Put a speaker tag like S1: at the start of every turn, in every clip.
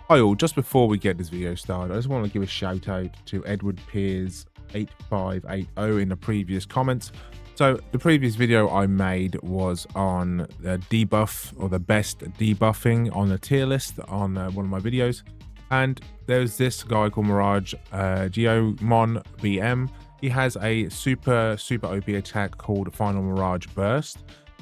S1: Hi all, just before we get this video started, I just want to give a shout out to Edward Piers 8580 in the previous comments. So the previous video I made was on the debuff or the best debuffing on the tier list on one of my videos. And there's this guy called MirageGaogamon BM. He has a super OP attack called Final Mirage Burst.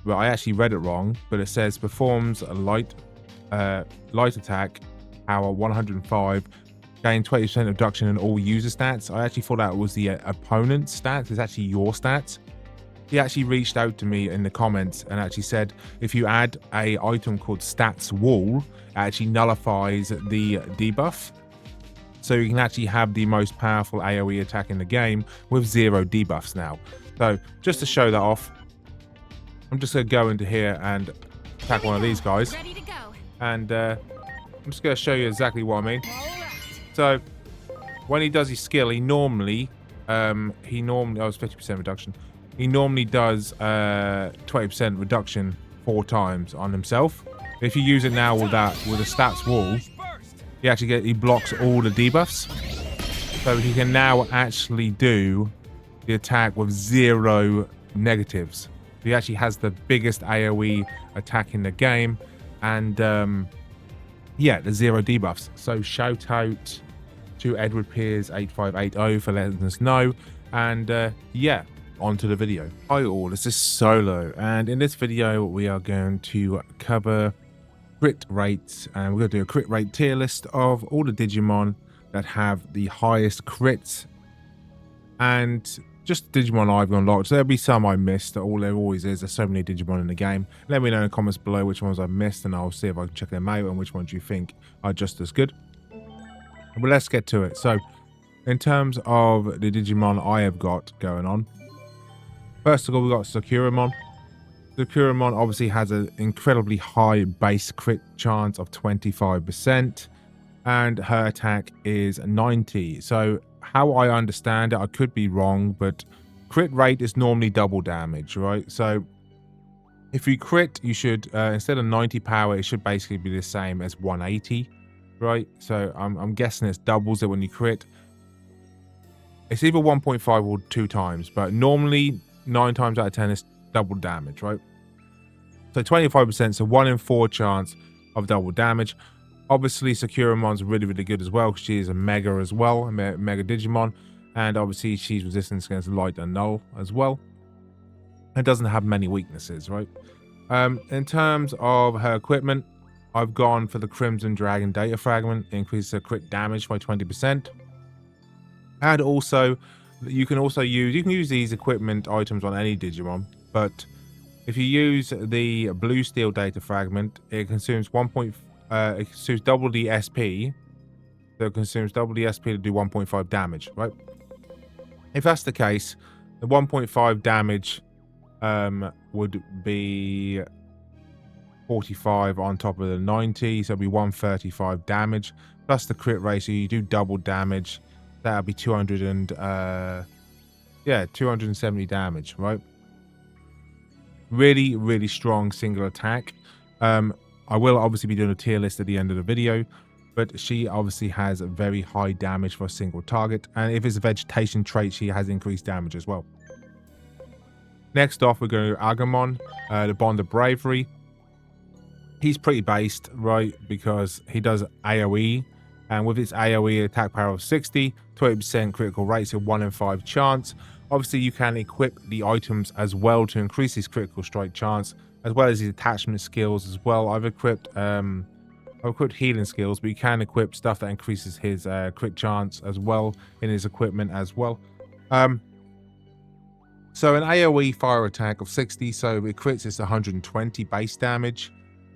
S1: But I actually read it wrong, but it says performs a light attack, power 105, gain 20% reduction in all user stats. I actually thought that was the opponent's stats. It's actually your stats. He actually reached out to me in the comments and actually said if you add a item called Stats Wall, it actually nullifies the debuff. So you can actually have the most powerful AoE attack in the game with 0 debuffs now. So just to show that off, I'm just going to go into here and attack one of these guys.
S2: Ready to go.
S1: And I'm just going to show you exactly what I mean. So when he does his skill, he normally oh, it's 50% reduction. He normally does 20% reduction 4 times on himself. If you use it now with a stats wall, he blocks all the debuffs. So he can now actually do the attack with 0 negatives. He actually has the biggest AoE attack in the game, and yeah, the 0 debuffs. So shout out to Edward Piers 8580 for letting us know, and yeah, on to the video. Hi all, this is Solo, and in this video we are going to cover crit rates, and we're going to do a crit rate tier list of all the Digimon that have the highest crits, and just Digimon I've unlocked. So there'll be some I missed. All there always is. There's so many Digimon in the game. Let me know in the comments below which ones I've missed, and I'll see if I can check them out and which ones you think are just as good. But let's get to it. So in terms of the Digimon I have got going on, first of all, we've got Sakuramon. Sakuramon obviously has an incredibly high base crit chance of 25%, and her attack is 90. So how I understand it, I could be wrong, but crit rate is normally double damage, right? So if you crit, you should, instead of 90 power, it should basically be the same as 180, right? So I'm guessing it's doubles it when you crit. It's either 1.5 or 2 times, but normally 9 times out of 10 is double damage, right? So 25%, so 1 in 4 chance of double damage. Obviously, Sakuramon's really good as well, because she is a Mega as well, a Mega Digimon. And obviously, she's resistance against Light and Null as well. And doesn't have many weaknesses, right? In terms of her equipment, I've gone for the Crimson Dragon Data Fragment. It increases her crit damage by 20%. And also, you can use these equipment items on any Digimon, but if you use the Blue Steel Data Fragment, it consumes it consumes double the SP. So it consumes double the SP to do 1.5 damage, right? If that's the case, the 1.5 damage would be 45 on top of the 90, so it'd be 135 damage plus the crit rate. So you do double damage. That'll be 270 damage, right? Really strong single attack. I will obviously be doing a tier list at the end of the video, but she obviously has a very high damage for a single target, and if it's a vegetation trait, she has increased damage as well. Next off, we're going to Agumon, the Bond of Bravery. He's pretty based, right, because he does AoE, and with its AoE attack power of 60, 20% critical rate, so 1 in 5 chance. Obviously, you can equip the items as well to increase his critical strike chance, as well as his attachment skills as well. I've equipped healing skills, but you can equip stuff that increases his crit chance as well in his equipment as well. So an AoE fire attack of 60, so if it crits, it's 120 base damage.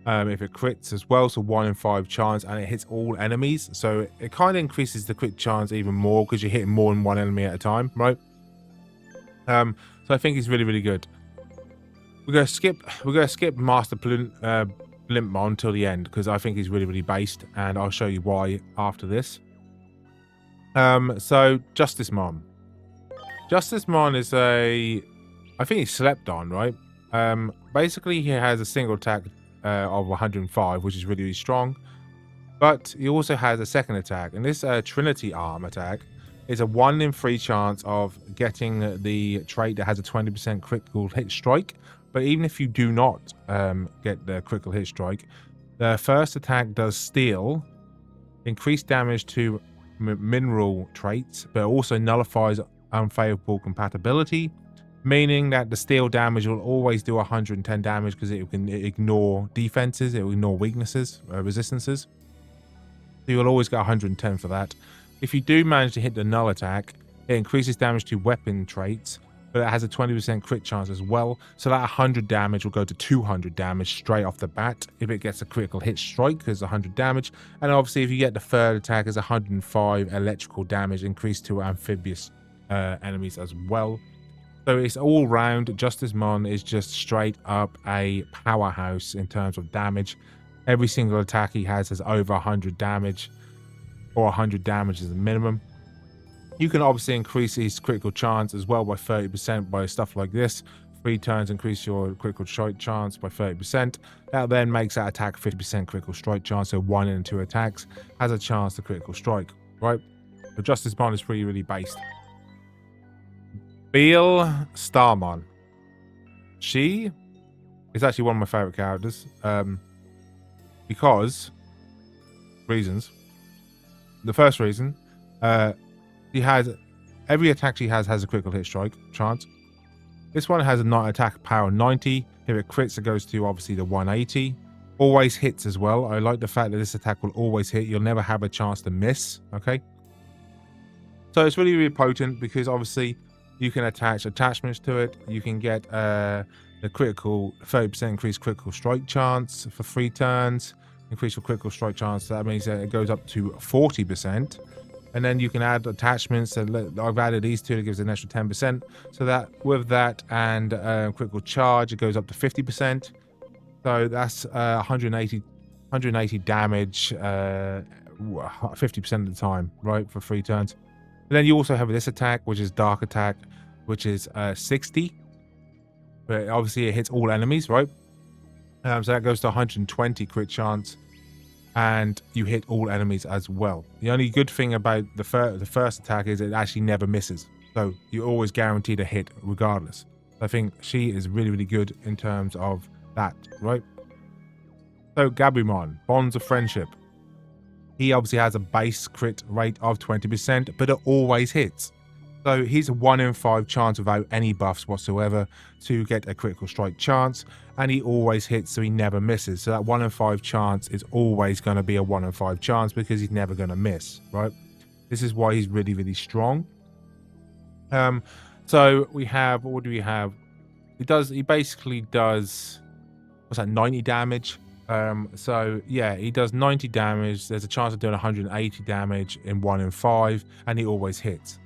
S1: If it crits as well, so 1 in 5 chance, and it hits all enemies, so it kind of increases the crit chance even more because you're hitting more than one enemy at a time, right? So I think it's really good. We're gonna skip Master Blimpmon until the end because I think he's really based, and I'll show you why after this. So Justicemon. Justicemon is I think he's slept on, right? Basically he has a single attack of 105, which is really strong. But he also has a second attack, and this Trinity Arm attack is a 1 in 3 chance of getting the trait that has a 20% critical hit strike. But even if you do not get the critical hit strike, the first attack does steal, increased damage to mineral traits, but also nullifies unfavorable compatibility, meaning that the steel damage will always do 110 damage because it can ignore defenses, it will ignore weaknesses, resistances. So you'll always get 110 for that. If you do manage to hit the null attack, it increases damage to weapon traits, but it has a 20% crit chance as well. So that 100 damage will go to 200 damage straight off the bat if it gets a critical hit strike, because 100 damage. And obviously if you get the third attack, it's 105 electrical damage increased to amphibious enemies as well. So it's all round. Justicemon is just straight up a powerhouse in terms of damage. Every single attack he has over 100 damage, or 100 damage is the minimum. You can obviously increase his critical chance as well by 30% by stuff like this. 3 turns increase your critical strike chance by 30%. That then makes that attack 50% critical strike chance, so 1 in 2 attacks has a chance to critical strike, right? The Justicemon is really based. Beel Starmon. She is actually one of my favorite characters. Because reasons. The first reason, she has every attack she has a critical hit strike chance. This one has a attack power 90. If it crits, it goes to obviously the 180. Always hits as well. I like the fact that this attack will always hit. You'll never have a chance to miss. Okay. So it's really potent because obviously you can attach attachments to it. You can get the critical 30% increased critical strike chance for 3 turns. Increase your critical strike chance. That means that it goes up to 40%. And then you can add attachments. So I've added these two. It gives an extra 10%. So that with that and critical charge, it goes up to 50%. So that's 180 damage 50% of the time, right, for 3 turns. And then you also have this attack, which is Dark Attack, which is 60. But obviously it hits all enemies, right? So that goes to 120 crit chance, and you hit all enemies as well. The only good thing about the first attack is it actually never misses. So you're always guaranteed a hit regardless. I think she is really good in terms of that, right? So Gabumon, Bonds of Friendship. He obviously has a base crit rate of 20%, but it always hits. So he's a 1 in 5 chance without any buffs whatsoever to get a critical strike chance, and he always hits, so he never misses. So that 1 in 5 chance is always going to be a 1 in 5 chance because he's never going to miss, right? This is why he's really strong. So we have, what do we have? He basically does, what's that, 90 damage. So yeah, he does 90 damage. There's a chance of doing 180 damage in 1 in 5, and he always hits.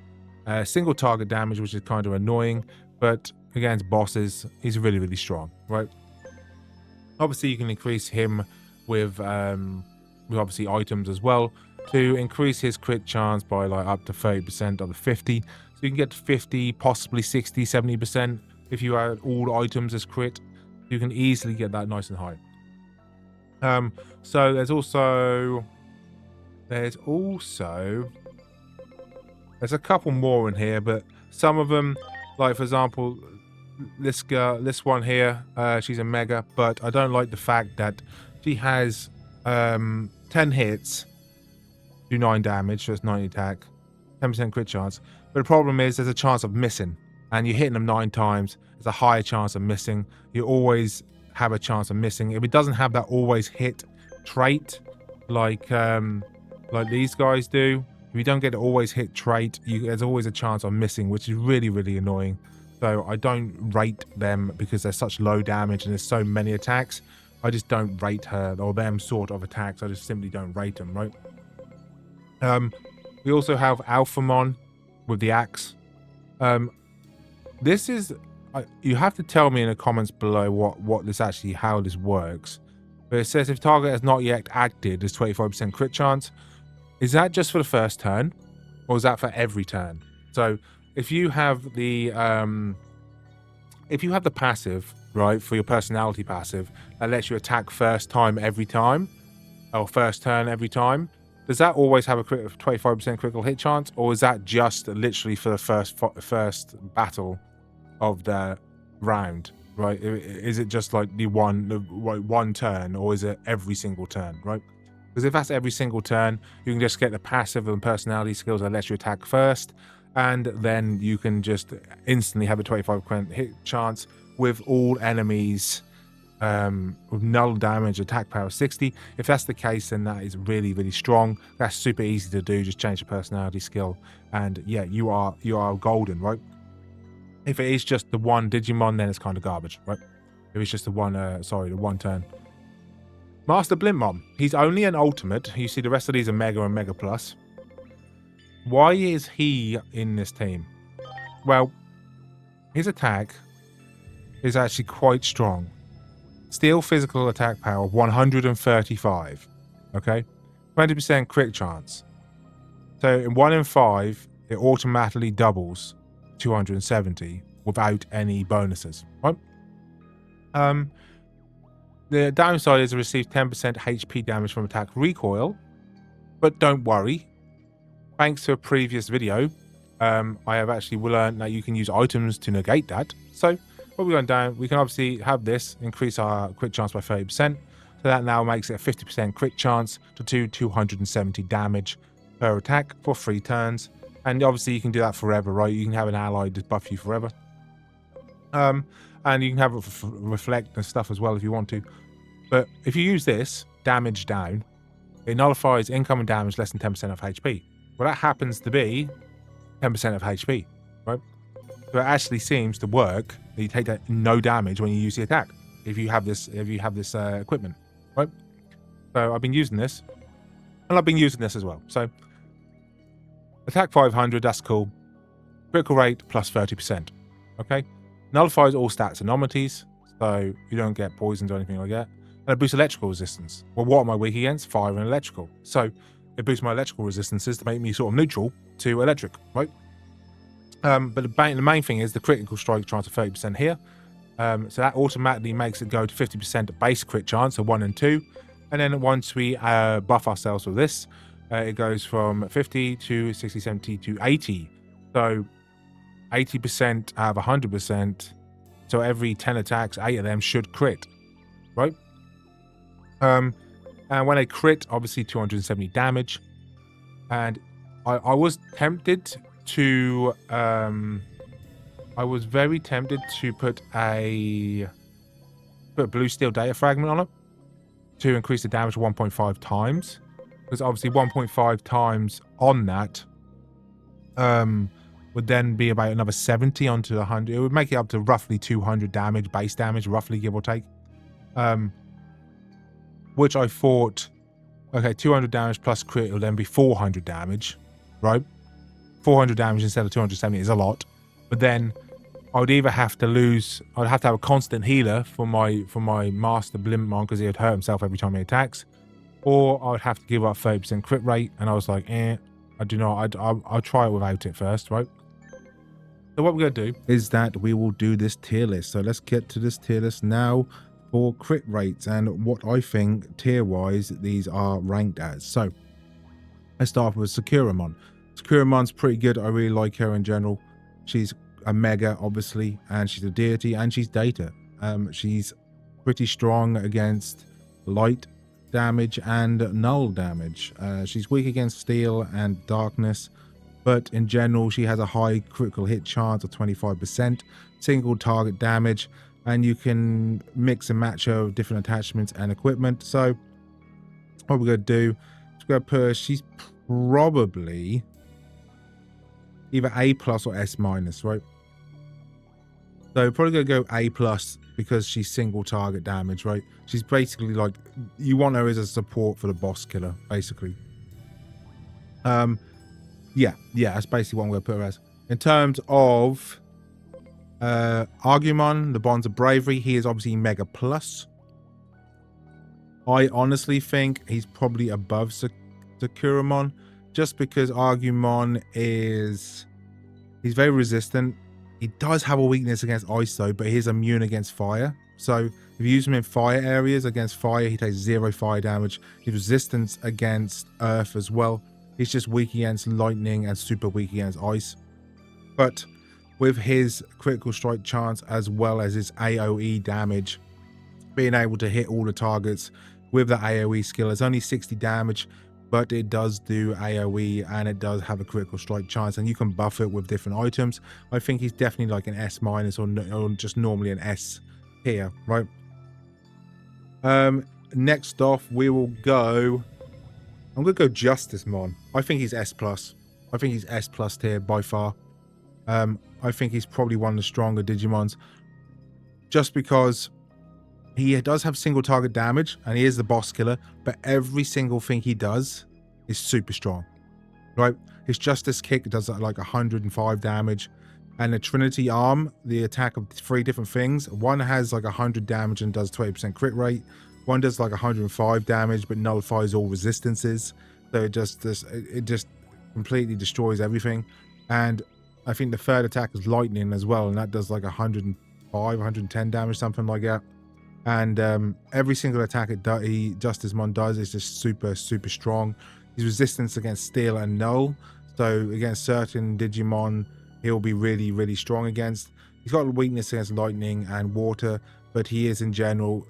S1: Single target damage, which is kind of annoying, but against bosses, he's really strong, right? Obviously, you can increase him with obviously items as well to increase his crit chance by like up to 30% of the 50. So you can get to 50, possibly 60, 70% if you add all items as crit. You can easily get that nice and high. So there's a couple more in here, but some of them, like for example, this girl, this one here, she's a mega, but I don't like the fact that she has 10 hits, do 9 damage, so it's 90 attack, 10% crit chance. But the problem is there's a chance of missing, and you're hitting them 9 times, there's a higher chance of missing. You always have a chance of missing. If it doesn't have that always hit trait, like these guys do, if you don't get an always hit trait, there's always a chance of missing, which is really annoying. So I don't rate them because they're such low damage and there's so many attacks. I just don't rate her or them sort of attacks. I just simply don't rate them, right? We also have Alphamon with the axe. This is, you have to tell me in the comments below what this actually, how this works. But it says if target has not yet acted, there's 25% crit chance. Is that just for the first turn, or is that for every turn? So if you have the passive, right, for your personality passive, that lets you attack first time every time, or first turn every time, does that always have a 25% critical hit chance, or is that just literally for the first battle of the round, right? Is it just like the one turn, or is it every single turn, right? Because if that's every single turn, you can just get the passive and personality skills that let you attack first, and then you can just instantly have a 25% hit chance with all enemies with null damage, attack power 60. If that's the case, then that is really, really strong. That's super easy to do. Just change the personality skill, and yeah, you are golden, right? If it is just the one Digimon, then it's kind of garbage, right? If it's just the one, the one turn. Master Blimpmon. He's only an ultimate. You see the rest of these are Mega and Mega Plus. Why is he in this team? Well, his attack is actually quite strong. Steel physical attack power 135. Okay? 20% crit chance. So in 1 in 5, it automatically doubles 270 without any bonuses. Right? The downside is it receives 10% HP damage from attack recoil. But don't worry. Thanks to a previous video, I have actually learned that you can use items to negate that. So what we're going down, we can obviously have this increase our crit chance by 30%. So that now makes it a 50% crit chance to do 270 damage per attack for 3 turns. And obviously you can do that forever, right? You can have an ally to buff you forever. And you can have it reflect and stuff as well if you want to. But if you use this, damage down, it nullifies incoming damage less than 10% of HP. Well, that happens to be 10% of HP, right? So it actually seems to work that you take that no damage when you use the attack if you have this equipment, right? So I've been using this, and I've been using this as well. So attack 500, that's cool. Critical rate plus 30%. Okay, nullifies all stats anomalies, so you don't get poisoned or anything like that. And it boosts electrical resistance. Well, what am I weak against? Fire and electrical. So it boosts my electrical resistances to make me sort of neutral to electric, right? But the main thing is the critical strike chance of 30% here. So that automatically makes it go to 50% base crit chance of 1 and 2. And then once we buff ourselves with this, it goes from 50 to 60, 70 to 80. So 80% out of 100%. So every 10 attacks, 8 of them should crit, right? And when they crit, obviously 270 damage. And I was tempted to I was very tempted to put a blue steel data fragment on it to increase the damage 1.5 times, because obviously 1.5 times on that would then be about another 70 onto the 100. It would make it up to roughly 200 damage, base damage, roughly, give or take. Which I thought, okay, 200 damage plus crit will then be 400 damage, right? 400 damage instead of 270 is a lot. But then I would either have to lose, I'd have to have a constant healer for my Master Blimpmon because he would hurt himself every time he attacks, or I would have to give up 30% crit rate. And I was like, I do not, I'll try it without it first, right? So what we're going to do is that we will do this tier list. So let's get to this tier list now for crit rates and what I think tier-wise these are ranked as. So let's start with Sakuramon. Sakuramon's pretty good. I really like her in general. She's a mega, obviously, and she's a deity, and she's data. She's pretty strong against light damage and null damage. She's weak against steel and darkness, but in general, she has a high critical hit chance of 25%, single target damage, and you can mix and match her with different attachments and equipment. So what we're going to do is we're going to put her, she's probably either A+ or S-, right? So we're probably going to go A+ because she's single target damage, right? She's basically like, you want her as a support for the boss killer, basically. Yeah, that's basically what I'm going to put her as. In terms of Argumon, the Bonds of Bravery, he is obviously Mega Plus. I honestly think he's probably above Sakuramon, just because Argumon he's very resistant. He does have a weakness against ice though, but he's immune against fire. So If you use him in fire areas against fire, he takes 0 fire damage. His resistance against earth as well. He's just weak against lightning and super weak against ice. But with his critical strike chance as well as his AoE damage, being able to hit all the targets with the AoE skill, it's only 60 damage, but it does do AoE and it does have a critical strike chance, and you can buff it with different items. I think he's definitely like an S- or just normally an S here, right? Next off, we will go... I'm going to go Justicemon. I think he's S+. I think he's S+ tier by far. I think he's probably one of the stronger Digimons. Just because he does have single target damage, and he is the boss killer, but every single thing he does is super strong, right? His Justice Kick does like 105 damage, and the Trinity Arm, the attack of 3 different things, one has like 100 damage and does 20% crit rate, one does like 105 damage but nullifies all resistances, so it just completely destroys everything. And I think the third attack is lightning as well, and that does like 105, 110 damage, something like that. And every single attack Justicemon does is just super strong. His resistance against steel and null, so against certain Digimon he'll be really strong against. He's got a weakness against lightning and water, but he is in general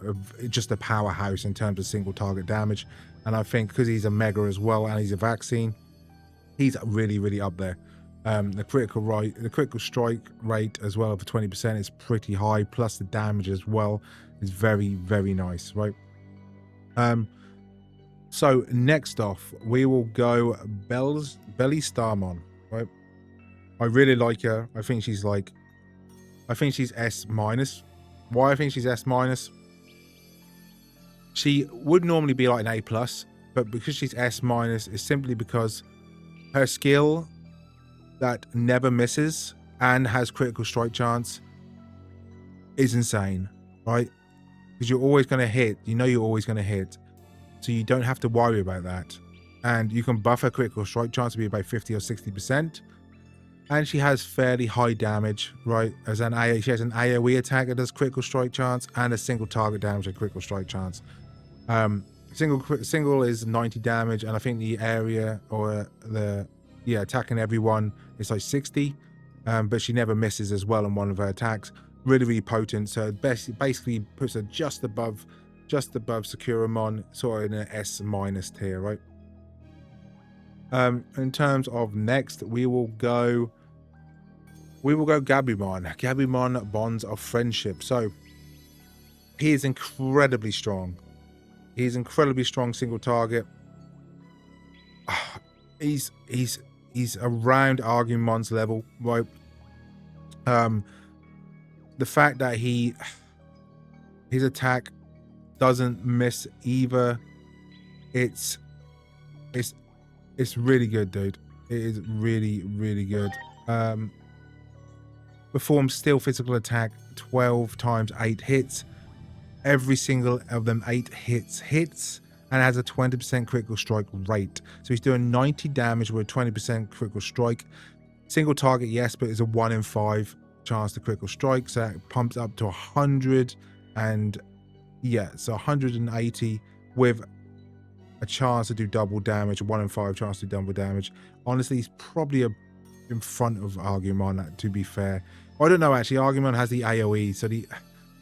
S1: just a powerhouse in terms of single target damage. And I think because he's a mega as well and he's a vaccine, he's really up there. The critical strike rate as well for 20% is pretty high, plus the damage as well is very nice, right? So next off, we will go Bellystarmon, right? I really like her. I think she's S-. Why I think she's S-? She would normally be like an A+, but because she's S-, is simply because her skill that never misses and has critical strike chance is insane, right? Because you're always going to hit. You know you're always going to hit. So you don't have to worry about that. And you can buff her critical strike chance to be about 50 or 60%. And she has fairly high damage, right? She has an AoE attack that does critical strike chance and a single target damage and critical strike chance. Single is 90 damage, and I think the area or attacking everyone is like 60. But she never misses as well in one of her attacks. Really potent. So it basically puts her just above Securamon, sort of in an S- tier, right? In terms of next, we will go Gabumon Bonds of Friendship. So he is incredibly strong. He's incredibly strong single target. He's around Argumon's level, right? The fact that his attack doesn't miss either, it's really good, dude. It is really good. Performs steel physical attack 12 times 8 hits. Every single of them 8 hits and has a 20% critical strike rate. So he's doing 90 damage with a 20% critical strike. Single target, yes, but it's a 1 in 5 chance to critical strike. So that pumps up to 100 and so 180 with a chance to do double damage, 1 in 5 chance to do double damage. Honestly, he's probably in front of Argumon, to be fair. I don't know, actually. Argumon has the AoE, so the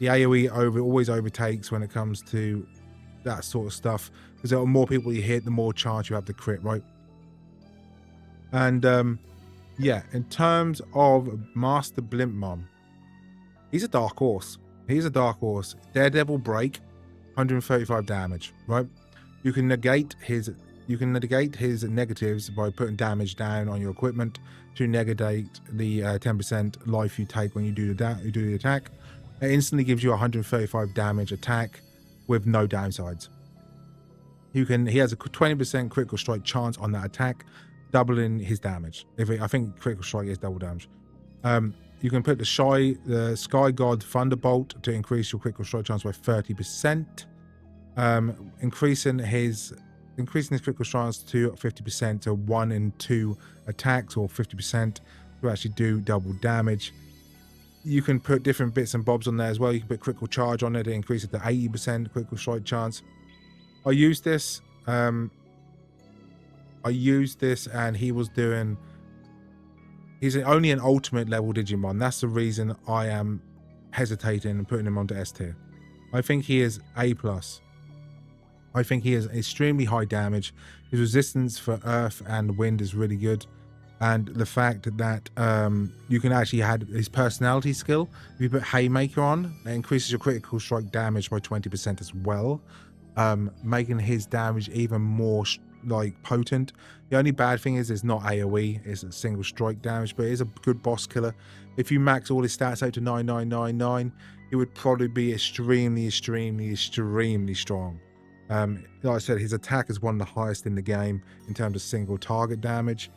S1: AoE always overtakes when it comes to that sort of stuff, because the more people you hit, the more chance you have to crit, right? And in terms of Master Blimpmon, he's a dark horse. Daredevil Break, 135 damage, right? You can negate his negatives by putting damage down on your equipment to negate the 10% life you take when you do the attack. It instantly gives you 135 damage attack with no downsides. He has a 20% critical strike chance on that attack, doubling his damage. I think critical strike is double damage. You can put the Sky God Thunderbolt to increase your critical strike chance by 30%. Increasing his critical chance to 50%, so 1 in 2 attacks, or 50% to actually do double damage. You can put different bits and bobs on there as well. You can put critical charge on it to increase it to 80% critical strike chance. I used this. And he was doing... He's only an ultimate level Digimon. That's the reason I am hesitating and putting him onto S tier. I think he is A+. I think he is extremely high damage. His resistance for earth and wind is really good. And the fact that you can actually add his personality skill. If you put Haymaker on, it increases your critical strike damage by 20% as well. Making his damage even more like potent. The only bad thing is it's not AoE, it's a single strike damage, but it is a good boss killer. If you max all his stats out to 9999, it would probably be extremely strong. Like I said, his attack is one of the highest in the game in terms of single target damage.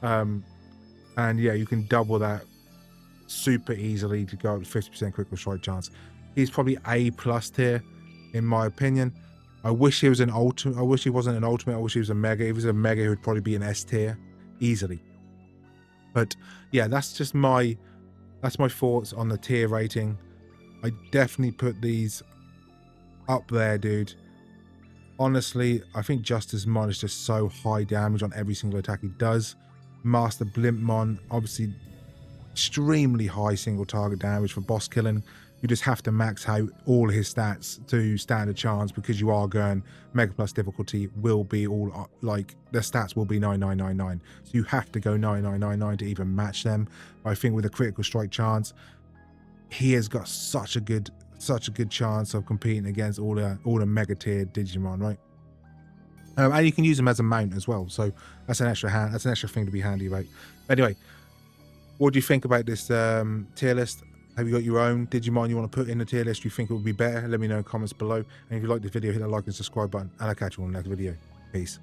S1: And yeah, you can double that super easily to go up to 50% critical strike chance. He's probably A+ tier in my opinion. I wish he was an ultimate. I wish he wasn't an ultimate. I wish he was a mega. If he was a mega, he would probably be an S tier easily. But yeah, that's my thoughts on the tier rating. I definitely put these up there, dude. Honestly, I think Justicemon is just so high damage on every single attack he does. Master Blimpmon, obviously extremely high single target damage for boss killing. You just have to max out all his stats to stand a chance, because you are going Mega Plus difficulty will be all like their stats will be 9999. So you have to go 9999 to even match them. But I think with a critical strike chance, he has got such a good chance of competing against all the mega tier Digimon, right? And you can use them as a mount as well. So that's an extra thing to be handy about. Anyway, what do you think about this tier list? Have you got your own Digimon you want to put in the tier list? Do you think it would be better? Let me know in the comments below. And if you like this video, hit the like and subscribe button. And I'll catch you on the next video. Peace.